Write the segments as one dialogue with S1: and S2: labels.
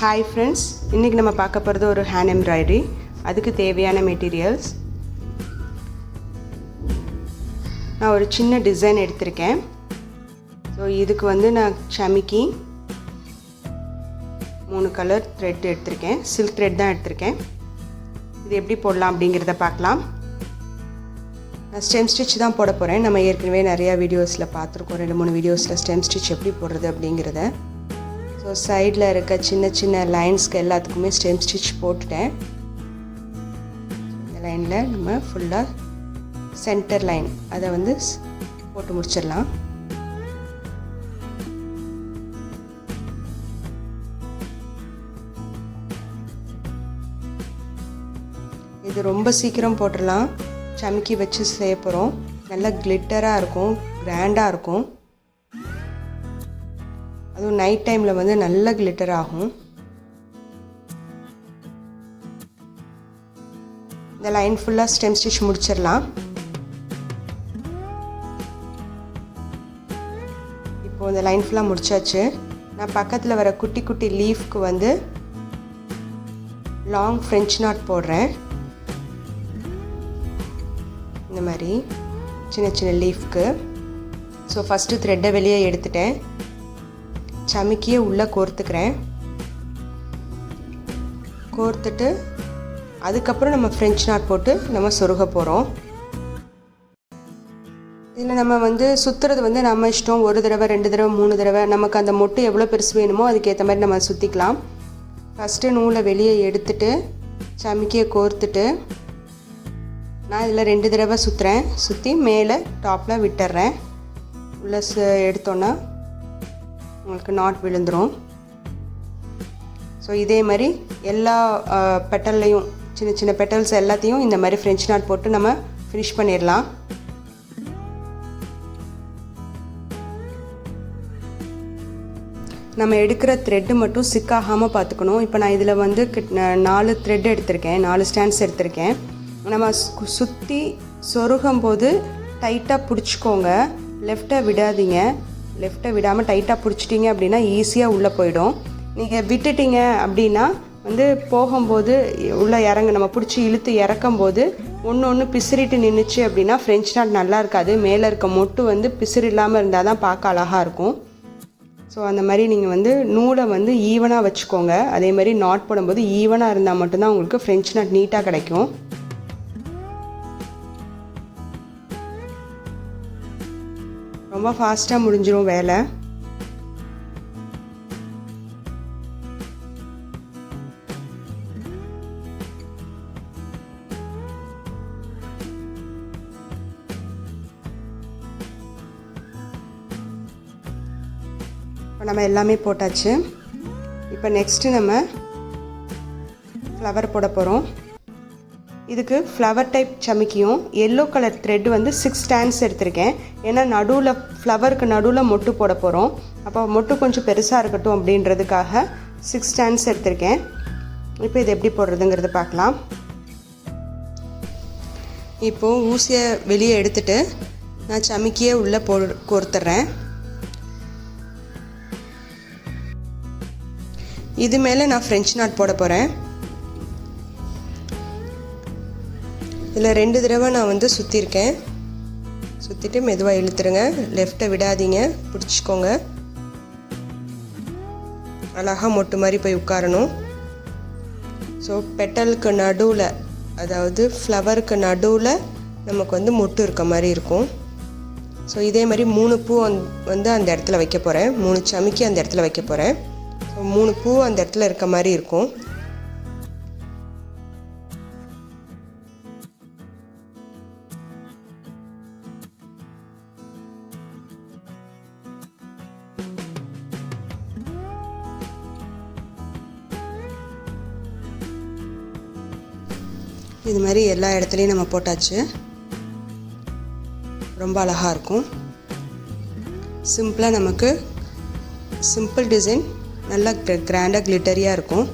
S1: Hi friends, இன்னைக்கு நம்ம பார்க்க போறது ஒரு hand embroidery. அதுக்கு தேவையான மெட்டீரியல்ஸ் நான் ஒரு சின்ன டிசைன் எடுத்திருக்கேன். ஸோ இதுக்கு வந்து நான் Chamiki 3 கலர் த்ரெட் எடுத்திருக்கேன். சில்க் த்ரெட் தான் எடுத்திருக்கேன். இது எப்படி போடலாம் அப்படிங்கிறத பார்க்கலாம். நான் ஸ்டெம் ஸ்டிச் தான் போட போகிறேன். நம்ம ஏற்கனவே நிறையா வீடியோஸில் பார்த்துருக்கோம். 2-3 வீடியோஸில் ஸ்டெம் ஸ்டிச் எப்படி போடுறது அப்படிங்கிறத. ஸோ சைடில் இருக்க சின்ன சின்ன லைன்ஸ்க்கு எல்லாத்துக்குமே ஸ்டெம் ஸ்டிச் போட்டுட்டேன். இந்த லைனில் நம்ம ஃபுல்லாக சென்டர் லைன் அதை வந்து போட்டு முடிச்சிடலாம். இது ரொம்ப சீக்கிரம் போட்டுடலாம். சமிக்கி வச்சு செய்ய போகிறோம். நல்லா கிளிட்டராக இருக்கும், கிராண்டாக இருக்கும். அதுவும் நைட் டைமில் வந்து நல்ல கிளிட்டர் ஆகும். இந்த லைன் ஃபுல்லாக ஸ்டெம் ஸ்டிச் முடிச்சிடலாம். இப்போது இந்த லைன் ஃபுல்லாக முடிச்சாச்சு. நான் பக்கத்தில் வர குட்டி குட்டி லீஃப்க்கு வந்து லாங் ஃப்ரெஞ்ச் நாட் போடுறேன். இந்த மாதிரி சின்ன சின்ன லீஃப்க்கு. ஸோ ஃபஸ்ட்டு த்ரெட்டை வெளியே எடுத்துட்டேன். சமிக்கியை உள்ளே கோர்த்துக்கிறேன். கோர்த்துட்டு அதுக்கப்புறம் நம்ம ஃப்ரெஞ்ச் நாட் போட்டு நம்ம சொருக போகிறோம். இதில் நம்ம வந்து சுற்றுறது வந்து நம்ம இஷ்டம். 1 தடவை 2 தடவை 3 தடவை நமக்கு அந்த மொட்டு எவ்வளோ பெருசு வேணுமோ அதுக்கேற்ற மாதிரி நம்ம சுற்றிக்கலாம். ஃபஸ்ட்டு நூலை வெளியே எடுத்துட்டு சமிக்கியை கோர்த்துட்டு நான் இதில் 2 தடவை சுற்றுறேன். சுற்றி மேலே டாப்பில் விட்டுறேன். உள்ளே எடுத்தோன்னா உங்களுக்கு நாட் விழுந்துடும். ஸோ இதே மாதிரி எல்லா பெட்டல்லையும் சின்ன சின்ன பெட்டல்ஸ் எல்லாத்தையும் இந்த மாதிரி ஃப்ரெஞ்ச் நாட் போட்டு நம்ம ஃபினிஷ் பண்ணிடலாம். நம்ம எடுக்கிற த்ரெட்டு மட்டும் சிக்காகாமல் பார்த்துக்கணும். இப்போ நான் இதில் வந்து 4 த்ரெட் எடுத்திருக்கேன், 4 ஸ்டாண்ட்ஸ் எடுத்திருக்கேன். நம்ம சுற்றி சொருகும் போது டைட்டாக பிடிச்சிக்கோங்க. லெஃப்ட்டை விடாதீங்க. லெஃப்ட்டை விடாமல் டைட்டாக பிடிச்சிட்டிங்க அப்படின்னா ஈஸியாக உள்ளே போயிடும். நீங்கள் விட்டுட்டிங்க அப்படின்னா வந்து போகும்போது உள்ளே நம்ம பிடிச்சி இழுத்து இறக்கும்போது ஒன்று பிசிறிட்டு நின்றுச்சு அப்படின்னா ஃப்ரெஞ்ச் நாட் நல்லா இருக்காது. மேலே இருக்க மொட்டு வந்து பிசிறு இல்லாமல் இருந்தால் தான் பார்க்க அழகாக இருக்கும். ஸோ அந்த மாதிரி நீங்கள் வந்து நூலை வந்து ஈவனாக வச்சுக்கோங்க. அதே மாதிரி நாட் போடும்போது ஈவனாக இருந்தால் மட்டும்தான் உங்களுக்கு ஃப்ரெஞ்ச் நாட் நீட்டாக கிடைக்கும். ரொம்ப ஃபாஸ்ட்டாக முடிஞ்சிடும் வேலை. இப்போ நம்ம எல்லாமே போட்டாச்சு. இப்போ நெக்ஸ்ட்டு நம்ம ஃப்ளவர் போட போகிறோம். இதுக்கு ஃப்ளவர் டைப் சமிக்கியும் எல்லோ கலர் த்ரெட் வந்து 6 ஸ்டாண்ட்ஸ் எடுத்திருக்கேன். ஏன்னா நடுவில் ஃப்ளவருக்கு நடுவில் மொட்டு போட போகிறோம். அப்போ மொட்டு கொஞ்சம் பெருசாக இருக்கட்டும் அப்படின்றதுக்காக 6 ஸ்டாண்ட்ஸ் எடுத்திருக்கேன். இப்போ இது எப்படி போடுறதுங்கிறத பார்க்கலாம். இப்போது ஊசியை வெளியே எடுத்துட்டு நான் சமிக்கியை உள்ளே கோர்த்துட்றேன். இது மேலே நான் ஃப்ரெஞ்ச் நாட் போட போகிறேன். இதில் 2 தடவை நான் வந்து சுற்றிருக்கேன். சுற்றிட்டு மெதுவாக இழுத்துருங்க. லெஃப்ட்டை விடாதீங்க, பிடிச்சிக்கோங்க. அழகாக மொட்டு மாதிரி போய் உட்காரணும். ஸோ பெட்டலுக்கு நடுவில், அதாவது ஃப்ளவருக்கு நடுவில் நமக்கு வந்து மொட்டு இருக்க மாதிரி இருக்கும். ஸோ இதே மாதிரி 3 பூ வந்து அந்த இடத்துல வைக்க போகிறேன். 3 சமிக்கி அந்த இடத்துல வைக்க போகிறேன். ஸோ 3 பூ அந்த இடத்துல இருக்க மாதிரி இருக்கும். இது மாதிரி எல்லா இடத்துலையும் நம்ம போட்டாச்சு. ரொம்ப அழகாக இருக்கும். சிம்பிளாக நமக்கு சிம்பிள் டிசைன் நல்லா கிராண்டாக கிளிட்டரியாக இருக்கும்.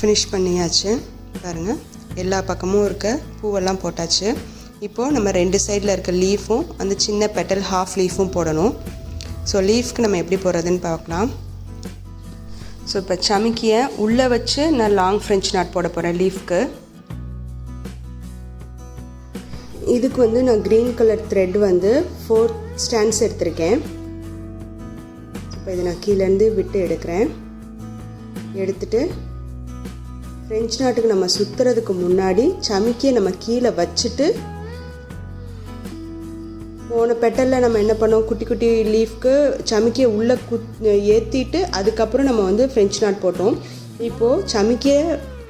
S1: ஃபினிஷ் பண்ணியாச்சு. பாருங்கள், எல்லா பக்கமும் இருக்க பூவெல்லாம் போட்டாச்சு. இப்போது நம்ம 2 சைடில் இருக்க லீஃபும் அந்த சின்ன பெட்டல் ஹாஃப் லீஃபும் போடணும். ஸோ லீஃப்க்கு நம்ம எப்படி போடுறதுன்னு பார்க்கலாம். ஸோ இப்போ சமிக்கியை உள்ளே வச்சு நான் லாங் ஃப்ரெஞ்ச் நாட் போட போகிறேன் லீஃப்க்கு. இதுக்கு வந்து நான் க்ரீன் கலர் த்ரெட் வந்து 4 ஸ்டாண்ட்ஸ் எடுத்திருக்கேன். இப்போ இதை நான் கீழேருந்து விட்டு எடுக்கிறேன். எடுத்துட்டு ஃப்ரெஞ்ச் நாட்டுக்கு நம்ம சுற்றுறதுக்கு முன்னாடி சமிக்கியை நம்ம கீழே வச்சுட்டு போன பெட்டலில் நம்ம என்ன பண்ணோம், குட்டி குட்டி லீஃப்க்கு சமிக்கியை உள்ளே ஏற்றிட்டு அதுக்கப்புறம் நம்ம வந்து ஃப்ரெஞ்ச் நாட் போட்டோம். இப்போது சமிக்கியை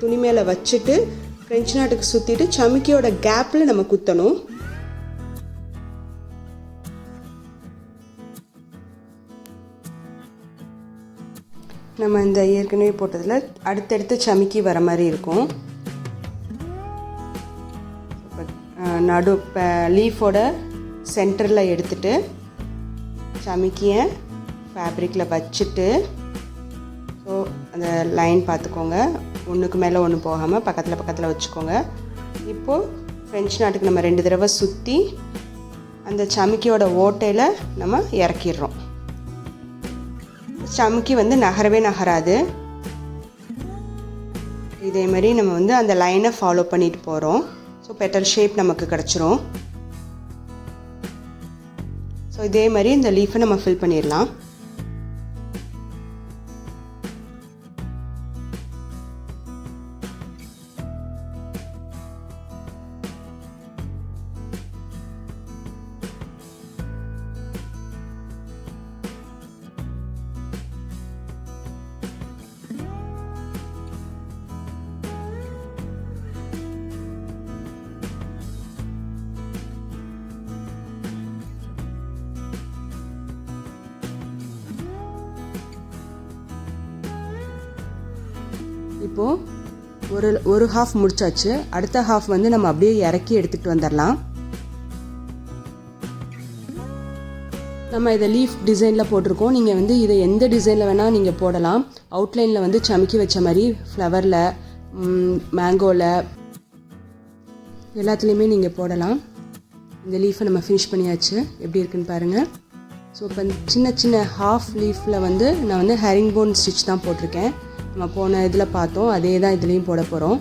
S1: துணி மேலே வச்சுட்டு ஃப்ரெஞ்ச் நாட்டுக்கு சுற்றிட்டு சமிக்கியோட கேப்பில் நம்ம குத்தணும். நம்ம இந்த ஏற்கனவே போட்டதில் அடுத்தடுத்து சமிக்கி வர மாதிரி இருக்கும். நடு லீஃபோட சென்டரில் எடுத்துட்டு சமிக்கியை ஃபேப்ரிக்கில் வச்சுட்டு, ஸோ அந்த லைன் பார்த்துக்கோங்க, ஒன்றுக்கு மேலே ஒன்று போகாமல் பக்கத்தில் வச்சுக்கோங்க. இப்போது ஃப்ரெஞ்ச் நாட்டுக்கு நம்ம 2 தடவை சுற்றி அந்த சமிக்கியோட ஓட்டையில் நம்ம இறக்கிடுறோம். சமிக்கி வந்து நகராது. இதே மாதிரி நம்ம வந்து அந்த லைனை ஃபாலோ பண்ணிட்டு போகிறோம். ஸோ பெட்டல் ஷேப் நமக்கு கிடச்சிரும். ஸோ இதே மாதிரி இந்த லீஃபை நம்ம ஃபில் பண்ணிடலாம். இப்போது ஒரு ஹாஃப் முடிச்சாச்சு. அடுத்த ஹாஃப் வந்து நம்ம அப்படியே இறக்கி எடுத்துகிட்டு வந்துடலாம். நம்ம இதை லீஃப் டிசைனில் போட்டிருக்கோம். நீங்கள் வந்து இதை எந்த டிசைனில் வேணால் நீங்கள் போடலாம். அவுட்லைனில் வந்து சமிக்கி வச்ச மாதிரி ஃப்ளவரில், மேங்கோவில் எல்லாத்துலேயுமே நீங்கள் போடலாம். இந்த லீஃபை நம்ம ஃபினிஷ் பண்ணியாச்சு. எப்படி இருக்குன்னு பாருங்கள். ஸோ இப்போ சின்ன சின்ன ஹாஃப் லீஃபில் வந்து நான் வந்து ஹெரிங்போன் ஸ்டிச் தான் போட்டிருக்கேன். நம்ம போன இதில் பார்த்தோம், அதே தான் இதுலேயும் போட போகிறோம்.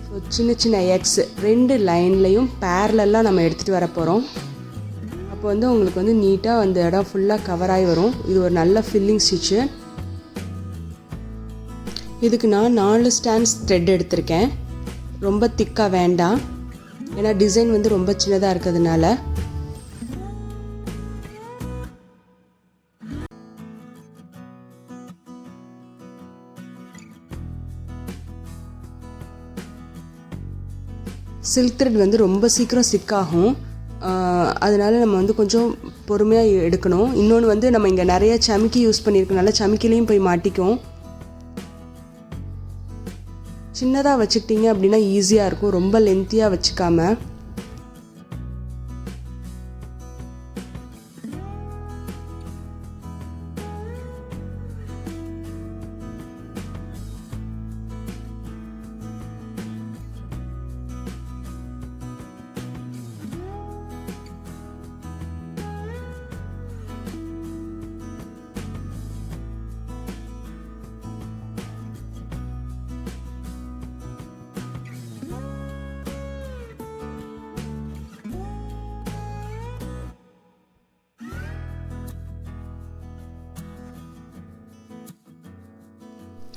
S1: ஸோ சின்ன சின்ன எக்ஸ் 2 லைன்லேயும் பேரலெல்லாம் நம்ம எடுத்துகிட்டு வர போகிறோம். அப்போ வந்து உங்களுக்கு வந்து நீட்டாக அந்த இடம் ஃபுல்லாக கவர் ஆகி வரும். இது ஒரு நல்ல ஃபில்லிங் ஸ்டிச்சு. இதுக்கு நான் 4 ஸ்டாண்ட்ஸ் த்ரெட் எடுத்திருக்கேன். ரொம்ப திக்காக வேண்டாம், ஏன்னா டிசைன் வந்து ரொம்ப சின்னதாக இருக்கிறதுனால. சில்க் த்ரெட் வந்து ரொம்ப சீக்கிரம் ஸ்டிக் ஆகும். அதனால் நம்ம வந்து கொஞ்சம் பொறுமையாக எடுக்கணும். இன்னொன்று வந்து நம்ம இங்கே நிறைய சமிக்கி யூஸ் பண்ணியிருக்கனால சமிக்கிலையும் போய் மாட்டிக்கும். சின்னதாக வச்சுக்கிட்டிங்க அப்படின்னா ஈஸியாக இருக்கும், ரொம்ப லென்த்தியாக வச்சுக்காம.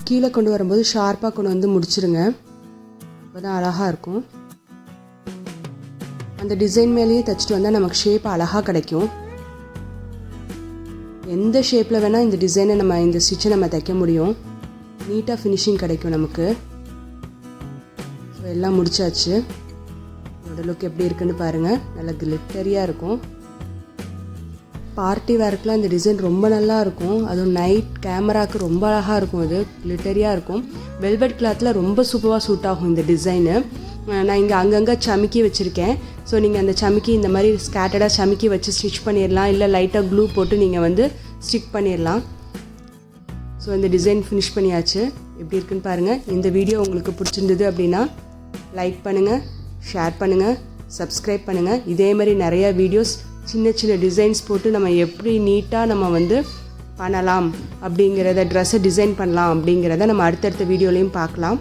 S1: கீழே கொண்டு வரும்போது ஷார்ப்பாக கொண்டு வந்து முடிச்சிருங்க, அப்போ தான் அழகாக இருக்கும். அந்த டிசைன் மேலேயே தைச்சிட்டு வந்தால் நமக்கு ஷேப் அழகாக கிடைக்கும். எந்த ஷேப்பில் வேணால் இந்த டிசைனை நம்ம இந்த ஸ்டிச்சை நம்ம தைக்க முடியும். நீட்டாக ஃபினிஷிங் கிடைக்கும் நமக்கு. ஸோ எல்லாம் முடிச்சாச்சு. இதோட லுக் எப்படி இருக்குன்னு பாருங்கள். நல்லா கிளிட்டரியாக இருக்கும். பார்ட்டி வேர்க்கெலாம் இந்த டிசைன் ரொம்ப நல்லா இருக்கும். அதுவும் நைட் கேமராவுக்கு ரொம்ப அழகாக இருக்கும். இது கிளிட்டரியாக இருக்கும். வெல்வெட் கிளாத்தில் ரொம்ப சூப்பராக சூட் ஆகும் இந்த டிசைனு. நான் இங்கே அங்கங்கே சமிக்கி வச்சுருக்கேன். ஸோ நீங்கள் அந்த சமிக்கி இந்த மாதிரி ஸ்கேட்டடாக சமிக்கி வச்சு ஸ்டிச் பண்ணிடலாம், இல்லை லைட்டாக க்ளூ போட்டு நீங்கள் வந்து ஸ்டிக் பண்ணிடலாம். ஸோ இந்த டிசைன் ஃபினிஷ் பண்ணியாச்சு. எப்படி இருக்குன்னு பாருங்கள். இந்த வீடியோ உங்களுக்கு பிடிச்சிருந்தது அப்படின்னா லைக் பண்ணுங்கள், ஷேர் பண்ணுங்கள், சப்ஸ்கிரைப் பண்ணுங்கள். இதே மாதிரி நிறையா வீடியோஸ் சின்ன சின்ன டிசைன்ஸ் போட்டு நம்ம எப்படி நீட்டாக நம்ம வந்து பண்ணலாம் அப்படிங்கிறத, ட்ரெஸ்ஸை டிசைன் பண்ணலாம் அப்படிங்கிறத நம்ம அடுத்தடுத்த வீடியோலையும் பார்க்கலாம்.